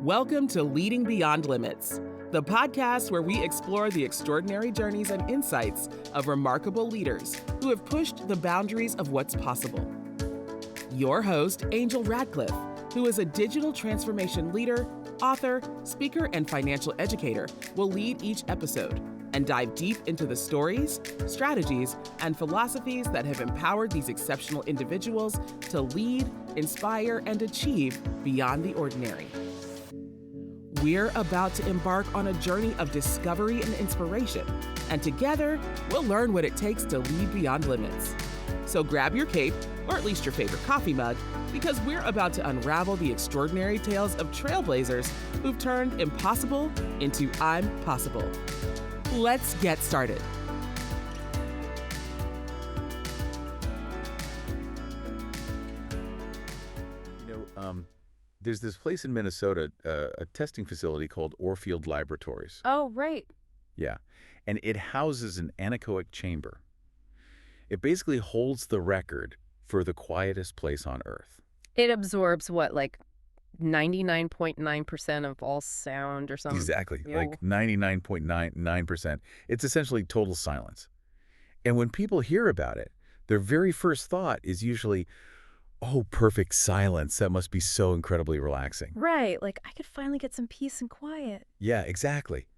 Welcome to Leading Beyond Limits, the podcast where we explore the extraordinary journeys and insights of remarkable leaders who have pushed the boundaries of what's possible. Your host, Angel Radcliffe, who is a digital transformation leader, author, speaker, and financial educator, will lead each episode and dive deep into the stories, strategies, and philosophies that have empowered these exceptional individuals to lead, inspire, and achieve beyond the ordinary. We're about to embark on a journey of discovery and inspiration, and together, we'll learn what it takes to lead beyond limits. So grab your cape, or at least your favorite coffee mug, because we're about to unravel the extraordinary tales of trailblazers who've turned impossible into I'm possible. Let's get started. There's this place in Minnesota, a testing facility called Orfield Laboratories. Oh, right. Yeah, and it houses an anechoic chamber. It basically holds the record for the quietest place on Earth. It absorbs what, like 99.9% of all sound or something? Exactly, Yo. like 99.99%. It's essentially total silence. And when people hear about it, their very first thought is usually, oh, perfect silence. That must be so incredibly relaxing. Right, like I could finally get some peace and quiet. Yeah, exactly.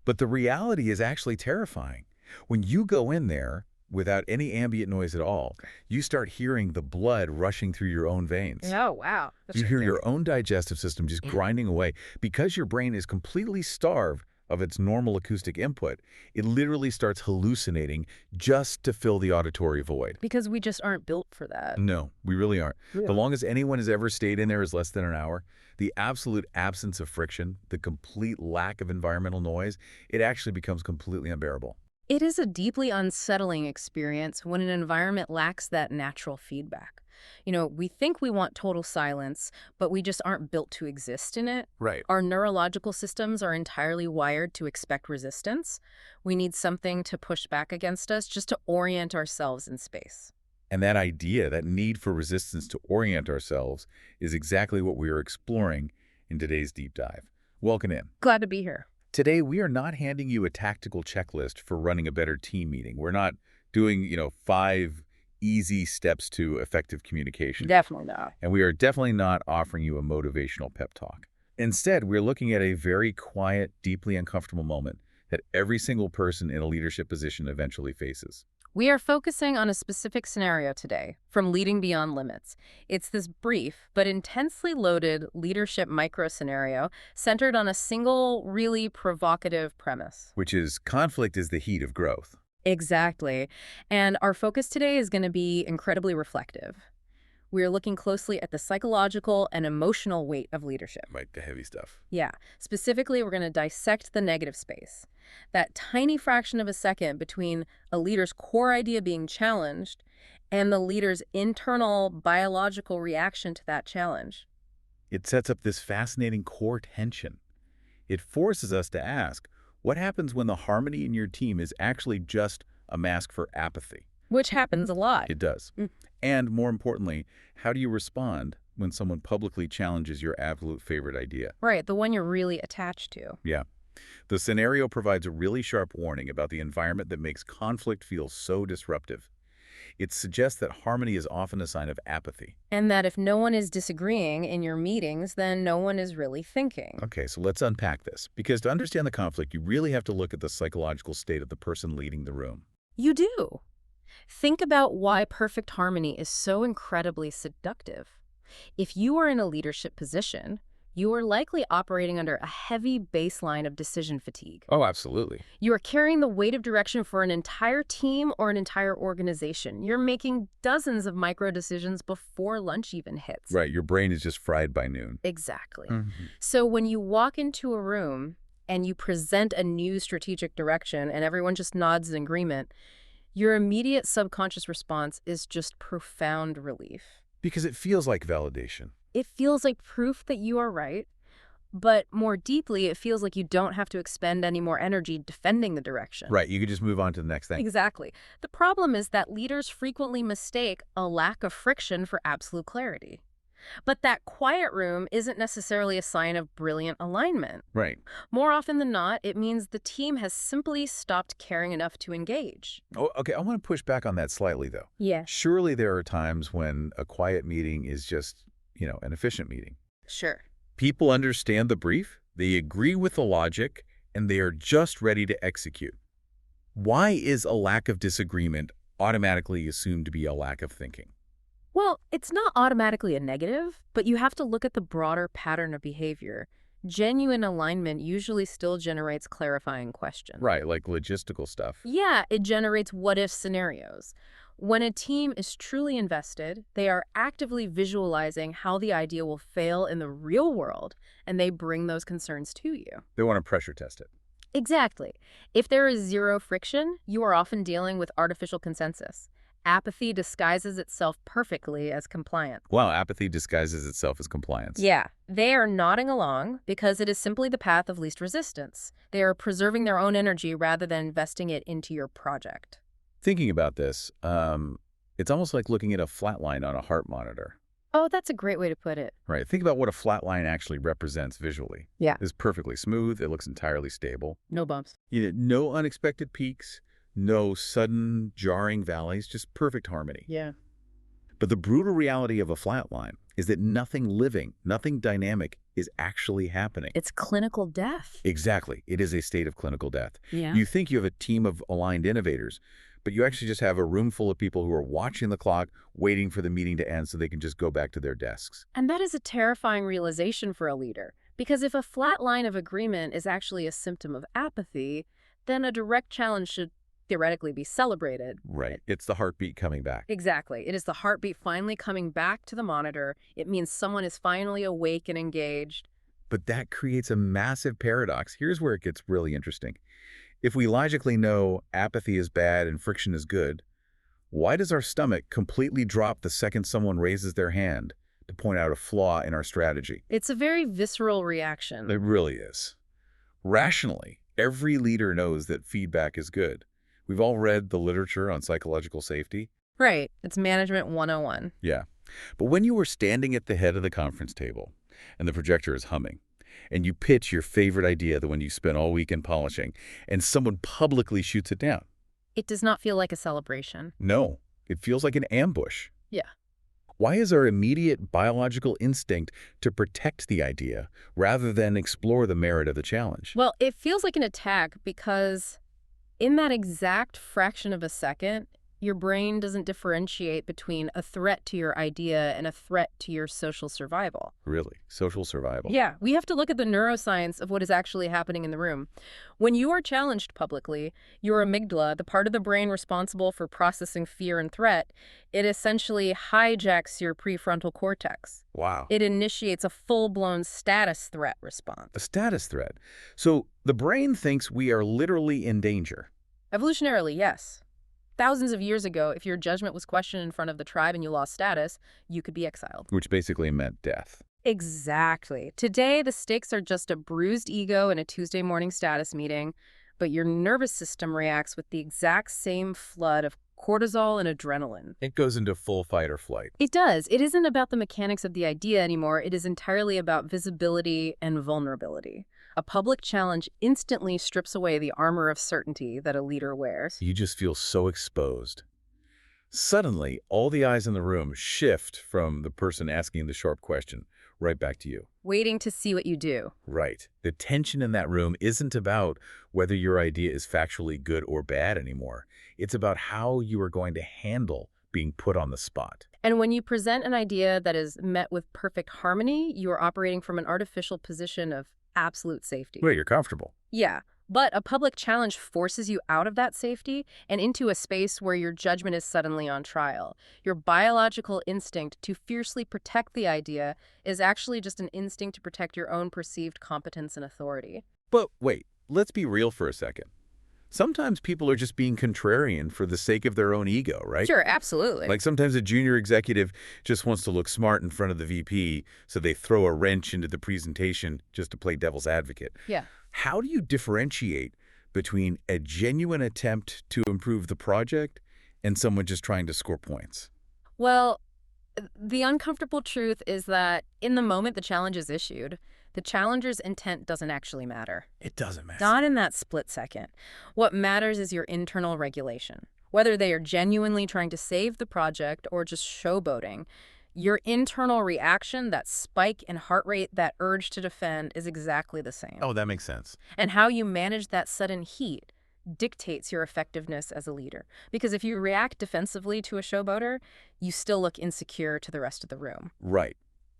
But the reality is actually terrifying. When you go in there without any ambient noise at all, you start hearing the blood rushing through your own veins. Oh, wow. You hear your own digestive system just grinding away. Because your brain is completely starved of its normal acoustic input, it literally starts hallucinating just to fill the auditory void. Because we just aren't built for that. No, we really aren't. Yeah. The longest anyone has ever stayed in there is less than an hour. The absolute absence of friction, the complete lack of environmental noise, it actually becomes completely unbearable. It is a deeply unsettling experience when an environment lacks that natural feedback. You know, we think we want total silence, but we just aren't built to exist in it. Right. Our neurological systems are entirely wired to expect resistance. We need something to push back against us just to orient ourselves in space. And that idea, that need for resistance to orient ourselves, is exactly what we are exploring in today's deep dive. Welcome in. Glad to be here. Today, we are not handing you a tactical checklist for running a better team meeting. We're not doing, 5 easy steps to effective communication. Definitely not. And we are definitely not offering you a motivational pep talk. Instead, we're looking at a very quiet, deeply uncomfortable moment that every single person in a leadership position eventually faces. We are focusing on a specific scenario today from Leading Beyond Limits. It's this brief but intensely loaded leadership micro-scenario centered on a single, really provocative premise. Which is, conflict is the heat of growth. Exactly. And our focus today is going to be incredibly reflective. We're looking closely at the psychological and emotional weight of leadership. Right, the heavy stuff. Yeah. Specifically, we're going to dissect the negative space. That tiny fraction of a second between a leader's core idea being challenged and the leader's internal biological reaction to that challenge. It sets up this fascinating core tension. It forces us to ask, what happens when the harmony in your team is actually just a mask for apathy? Which happens a lot. It does. And more importantly, how do you respond when someone publicly challenges your absolute favorite idea? Right, the one you're really attached to. Yeah. The scenario provides a really sharp warning about the environment that makes conflict feel so disruptive. It suggests that harmony is often a sign of apathy. And that if no one is disagreeing in your meetings, then no one is really thinking. Okay, so let's unpack this. Because to understand the conflict, you really have to look at the psychological state of the person leading the room. You do. Think about why perfect harmony is so incredibly seductive. If you are in a leadership position, you are likely operating under a heavy baseline of decision fatigue. Oh, absolutely. You are carrying the weight of direction for an entire team or an entire organization. You're making dozens of micro decisions before lunch even hits. Right, your brain is just fried by noon. Exactly. Mm-hmm. So when you walk into a room and you present a new strategic direction and everyone just nods in agreement, your immediate subconscious response is just profound relief. Because it feels like validation. It feels like proof that you are right, but more deeply, it feels like you don't have to expend any more energy defending the direction. Right, you could just move on to the next thing. Exactly. The problem is that leaders frequently mistake a lack of friction for absolute clarity. But that quiet room isn't necessarily a sign of brilliant alignment. Right. More often than not, it means the team has simply stopped caring enough to engage. Oh, okay, I want to push back on that slightly, though. Yeah. Surely there are times when a quiet meeting is just, an efficient meeting. Sure. People understand the brief, they agree with the logic, and they are just ready to execute. Why is a lack of disagreement automatically assumed to be a lack of thinking? Well, it's not automatically a negative, but you have to look at the broader pattern of behavior. Genuine alignment usually still generates clarifying questions. Right, like logistical stuff. Yeah, it generates what-if scenarios. When a team is truly invested, they are actively visualizing how the idea will fail in the real world, and they bring those concerns to you. They want to pressure test it. Exactly. If there is zero friction, you are often dealing with artificial consensus. Apathy disguises itself perfectly as compliance. Wow, apathy disguises itself as compliance. Yeah, they are nodding along because it is simply the path of least resistance. They are preserving their own energy rather than investing it into your project. Thinking about this, it's almost like looking at a flat line on a heart monitor. Oh, that's a great way to put it. Right. Think about what a flat line actually represents visually. Yeah. It's perfectly smooth. It looks entirely stable. No bumps. No unexpected peaks, no sudden jarring valleys, just perfect harmony. Yeah. But the brutal reality of a flat line is that nothing living, nothing dynamic is actually happening. It's clinical death. Exactly. It is a state of clinical death. Yeah. You think you have a team of aligned innovators, but you actually just have a room full of people who are watching the clock, waiting for the meeting to end so they can just go back to their desks. And that is a terrifying realization for a leader. Because if a flat line of agreement is actually a symptom of apathy, then a direct challenge should theoretically be celebrated. Right. It's the heartbeat coming back. Exactly. It is the heartbeat finally coming back to the monitor. It means someone is finally awake and engaged. But that creates a massive paradox. Here's where it gets really interesting. If we logically know apathy is bad and friction is good, why does our stomach completely drop the second someone raises their hand to point out a flaw in our strategy? It's a very visceral reaction. It really is. Rationally, every leader knows that feedback is good. We've all read the literature on psychological safety. Right. It's Management 101. Yeah. But when you are standing at the head of the conference table and the projector is humming, and you pitch your favorite idea, the one you spent all weekend polishing, and someone publicly shoots it down. It does not feel like a celebration. No, it feels like an ambush. Yeah. Why is our immediate biological instinct to protect the idea rather than explore the merit of the challenge? Well, it feels like an attack because in that exact fraction of a second, your brain doesn't differentiate between a threat to your idea and a threat to your social survival. Really? Social survival? Yeah, we have to look at the neuroscience of what is actually happening in the room. When you are challenged publicly, your amygdala, the part of the brain responsible for processing fear and threat, it essentially hijacks your prefrontal cortex. Wow. It initiates a full-blown status threat response. A status threat. So the brain thinks we are literally in danger. Evolutionarily, yes. Thousands of years ago, if your judgment was questioned in front of the tribe and you lost status, you could be exiled. Which basically meant death. Exactly. Today, the stakes are just a bruised ego and a Tuesday morning status meeting, but your nervous system reacts with the exact same flood of cortisol and adrenaline. It goes into full fight or flight. It does. It isn't about the mechanics of the idea anymore. It is entirely about visibility and vulnerability. A public challenge instantly strips away the armor of certainty that a leader wears. You just feel so exposed. Suddenly, all the eyes in the room shift from the person asking the sharp question right back to you. Waiting to see what you do. Right. The tension in that room isn't about whether your idea is factually good or bad anymore. It's about how you are going to handle being put on the spot. And when you present an idea that is met with perfect harmony, you are operating from an artificial position of absolute safety. Well, you're comfortable. Yeah, but a public challenge forces you out of that safety and into a space where your judgment is suddenly on trial. Your biological instinct to fiercely protect the idea is actually just an instinct to protect your own perceived competence and authority. But wait, let's be real for a second. Sometimes people are just being contrarian for the sake of their own ego, right? Sure, absolutely. Like sometimes a junior executive just wants to look smart in front of the VP, so they throw a wrench into the presentation just to play devil's advocate. Yeah. How do you differentiate between a genuine attempt to improve the project and someone just trying to score points? Well, The uncomfortable truth is that in the moment the challenge is issued, the challenger's intent doesn't actually matter. It doesn't matter. Not in that split second. What matters is your internal regulation. Whether they are genuinely trying to save the project or just showboating, your internal reaction, that spike in heart rate, that urge to defend, is exactly the same. Oh, that makes sense. And how you manage that sudden heat dictates your effectiveness as a leader. Because if you react defensively to a showboater, you still look insecure to the rest of the room. Right.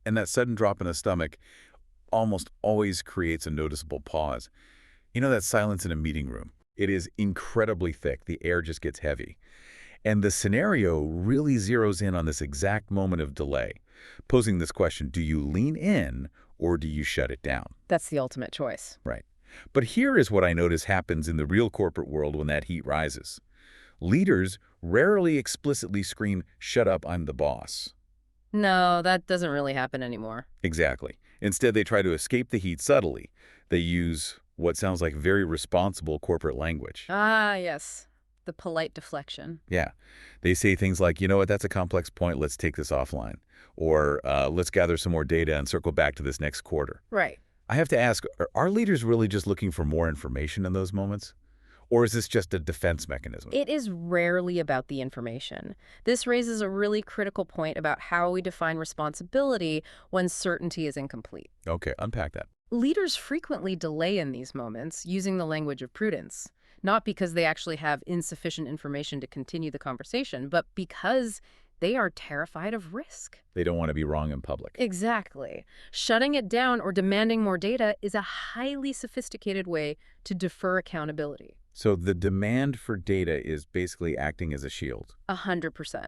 And that sudden drop in the stomach almost always creates a noticeable pause. You know that silence in a meeting room? It is incredibly thick. The air just gets heavy. And the scenario really zeroes in on this exact moment of delay, posing this question: do you lean in or do you shut it down? That's the ultimate choice. Right. But here is what I notice happens in the real corporate world when that heat rises. Leaders rarely explicitly scream, "Shut up, I'm the boss." No, that doesn't really happen anymore. Exactly. Instead, they try to escape the heat subtly. They use what sounds like very responsible corporate language. Ah, yes. The polite deflection. Yeah. They say things like, you know what, that's a complex point, let's take this offline. Or let's gather some more data and circle back to this next quarter. Right. I have to ask, are leaders really just looking for more information in those moments? Or is this just a defense mechanism? It is rarely about the information. This raises a really critical point about how we define responsibility when certainty is incomplete. Okay, unpack that. Leaders frequently delay in these moments using the language of prudence, not because they actually have insufficient information to continue the conversation, but because they are terrified of risk. They don't want to be wrong in public. Exactly. Shutting it down or demanding more data is a highly sophisticated way to defer accountability. So the demand for data is basically acting as a shield. 100%.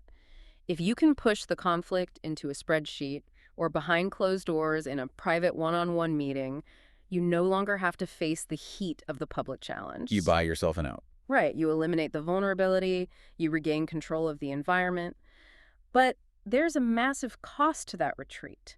If you can push the conflict into a spreadsheet or behind closed doors in a private one-on-one meeting, you no longer have to face the heat of the public challenge. You buy yourself an out. Right. You eliminate the vulnerability, you regain control of the environment. But there's a massive cost to that retreat.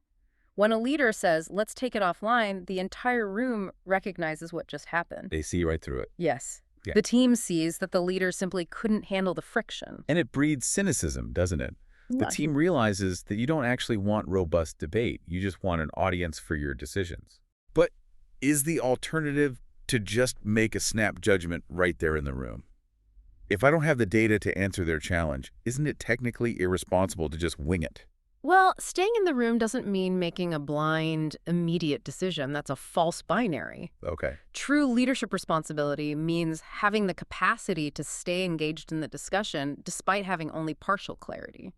When a leader says, let's take it offline, the entire room recognizes what just happened. They see right through it. Yes. Yeah. The team sees that the leader simply couldn't handle the friction. And it breeds cynicism, doesn't it? The team realizes that you don't actually want robust debate. You just want an audience for your decisions. But is the alternative to just make a snap judgment right there in the room? If I don't have the data to answer their challenge, isn't it technically irresponsible to just wing it? Well, staying in the room doesn't mean making a blind, immediate decision. That's a false binary. Okay. True leadership responsibility means having the capacity to stay engaged in the discussion despite having only partial clarity.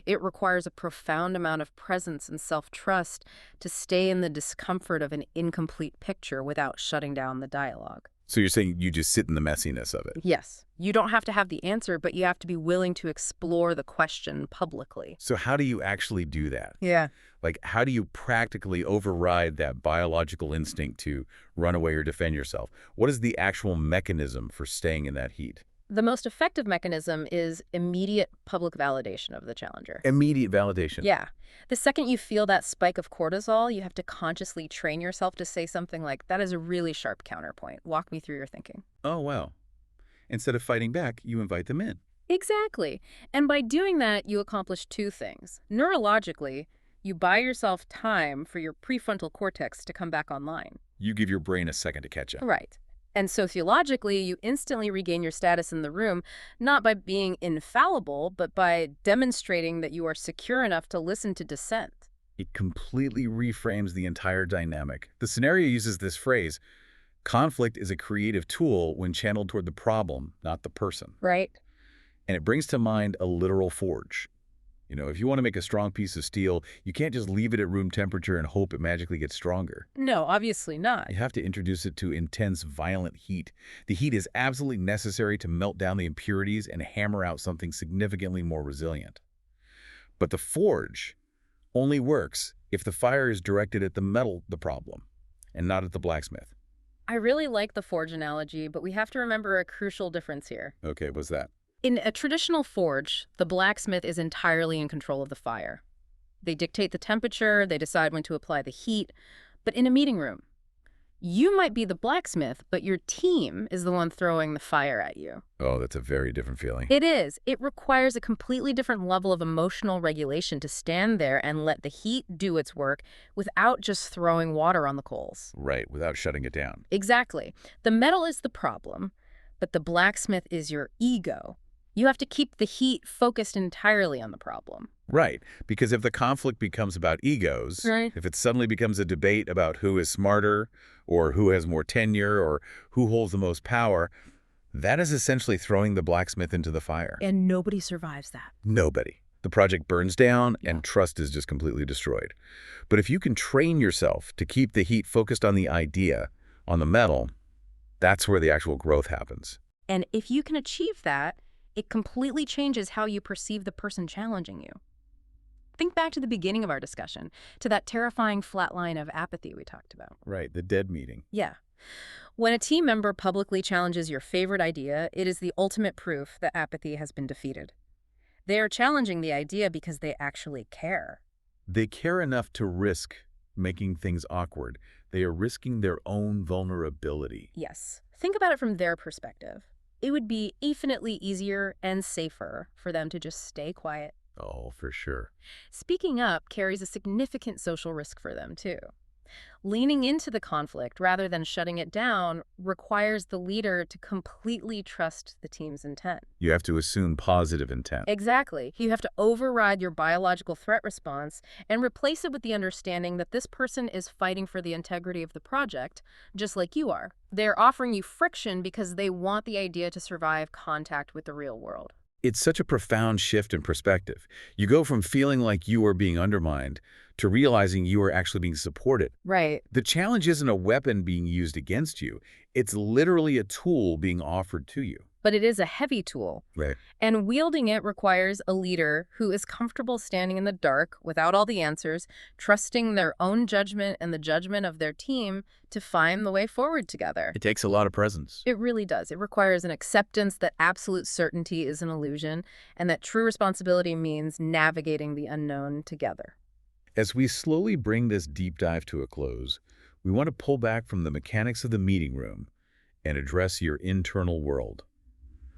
It requires a profound amount of presence and self-trust to stay in the discomfort of an incomplete picture without shutting down the dialogue. So you're saying you just sit in the messiness of it? Yes. You don't have to have the answer, but you have to be willing to explore the question publicly. So how do you actually do that? Yeah. Like, how do you practically override that biological instinct to run away or defend yourself? What is the actual mechanism for staying in that heat? The most effective mechanism is immediate public validation of the challenger. Immediate validation. Yeah. The second you feel that spike of cortisol, you have to consciously train yourself to say something like, that is a really sharp counterpoint. Walk me through your thinking. Oh, wow. Instead of fighting back, you invite them in. Exactly. And by doing that, you accomplish two things. Neurologically, you buy yourself time for your prefrontal cortex to come back online. You give your brain a second to catch up. Right. And sociologically, you instantly regain your status in the room, not by being infallible, but by demonstrating that you are secure enough to listen to dissent. It completely reframes the entire dynamic. The scenario uses this phrase: conflict is a creative tool when channeled toward the problem, not the person. Right. And it brings to mind a literal forge. You know, if you want to make a strong piece of steel, you can't just leave it at room temperature and hope it magically gets stronger. No, obviously not. You have to introduce it to intense, violent heat. The heat is absolutely necessary to melt down the impurities and hammer out something significantly more resilient. But the forge only works if the fire is directed at the metal, the problem, and not at the blacksmith. I really like the forge analogy, but we have to remember a crucial difference here. Okay, what's that? In a traditional forge, the blacksmith is entirely in control of the fire. They dictate the temperature, they decide when to apply the heat. But in a meeting room, You might be the blacksmith, but your team is the one throwing the fire at you. Oh, that's a very different feeling. It is. It requires a completely different level of emotional regulation to stand there and let the heat do its work without just throwing water on the coals. Right, without shutting it down. Exactly. The metal is the problem, but the blacksmith is your ego. You have to keep the heat focused entirely on the problem. Right, because if the conflict becomes about egos, Right. if it suddenly becomes a debate about who is smarter or who has more tenure or who holds the most power, that is essentially throwing the blacksmith into the fire. And nobody survives that. Nobody. The project burns down and trust is just completely destroyed. But if you can train yourself to keep the heat focused on the idea, on the metal, that's where the actual growth happens. And if you can achieve that, it completely changes how you perceive the person challenging you. Think back to the beginning of our discussion, to that terrifying flat line of apathy we talked about. Right, the dead meeting. Yeah. When a team member publicly challenges your favorite idea, it is the ultimate proof that apathy has been defeated. They are challenging the idea because they actually care. They care enough to risk making things awkward. They are risking their own vulnerability. Yes. Think about it from their perspective. It would be infinitely easier and safer for them to just stay quiet. Oh, for sure. Speaking up carries a significant social risk for them, too. Leaning into the conflict rather than shutting it down requires the leader to completely trust the team's intent. You have to assume positive intent. Exactly. You have to override your biological threat response and replace it with the understanding that this person is fighting for the integrity of the project, just like you are. They're offering you friction because they want the idea to survive contact with the real world. It's such a profound shift in perspective. You go from feeling like you are being undermined to realizing you are actually being supported. Right. The challenge isn't a weapon being used against you. It's literally a tool being offered to you. But it is a heavy tool. Right. And wielding it requires a leader who is comfortable standing in the dark without all the answers, trusting their own judgment and the judgment of their team to find the way forward together. It takes a lot of presence. It really does. It requires an acceptance that absolute certainty is an illusion and that true responsibility means navigating the unknown together. As we slowly bring this deep dive to a close, we want to pull back from the mechanics of the meeting room and address your internal world.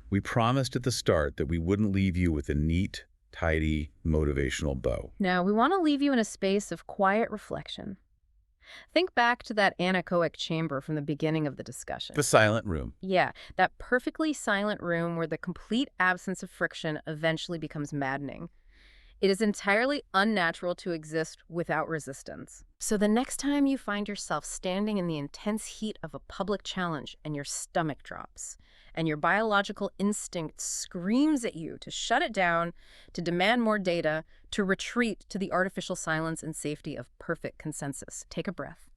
We promised at the start that we wouldn't leave you with a neat, tidy, motivational bow. Now, we want to leave you in a space of quiet reflection. Think back to that anechoic chamber from the beginning of the discussion. The silent room. Yeah, that perfectly silent room where the complete absence of friction eventually becomes maddening. It is entirely unnatural to exist without resistance. So the next time you find yourself standing in the intense heat of a public challenge and your stomach drops, and your biological instinct screams at you to shut it down, to demand more data, to retreat to the artificial silence and safety of perfect consensus, take a breath.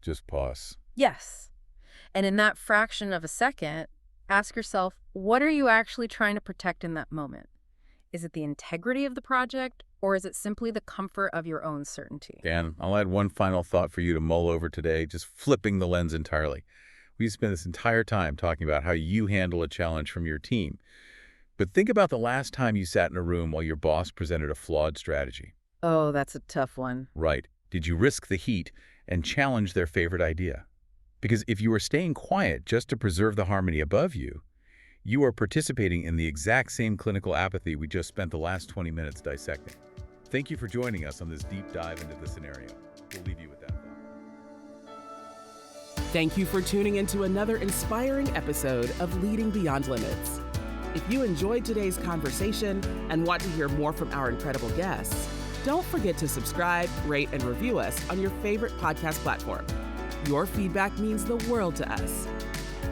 Just pause. Yes. And in that fraction of a second, ask yourself, what are you actually trying to protect in that moment? Is it the integrity of the project, or is it simply the comfort of your own certainty? Dan, I'll add one final thought for you to mull over today, just flipping the lens entirely. We spent this entire time talking about how you handle a challenge from your team. But think about the last time you sat in a room while your boss presented a flawed strategy. Oh, that's a tough one. Right. Did you risk the heat and challenge their favorite idea? Because if you were staying quiet just to preserve the harmony above you, you are participating in the exact same clinical apathy we just spent the last 20 minutes dissecting. Thank you for joining us on this deep dive into the scenario. We'll leave you with that thought. Thank you for tuning into another inspiring episode of Leading Beyond Limits. If you enjoyed today's conversation and want to hear more from our incredible guests, don't forget to subscribe, rate, and review us on your favorite podcast platform. Your feedback means the world to us.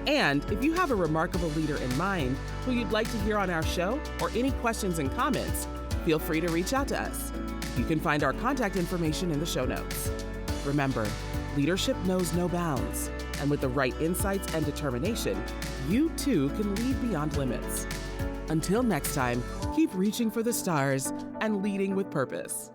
And if you have a remarkable leader in mind who you'd like to hear on our show or any questions and comments, feel free to reach out to us. You can find our contact information in the show notes. Remember, leadership knows no bounds, and with the right insights and determination, you too can lead beyond limits. Until next time, keep reaching for the stars and leading with purpose.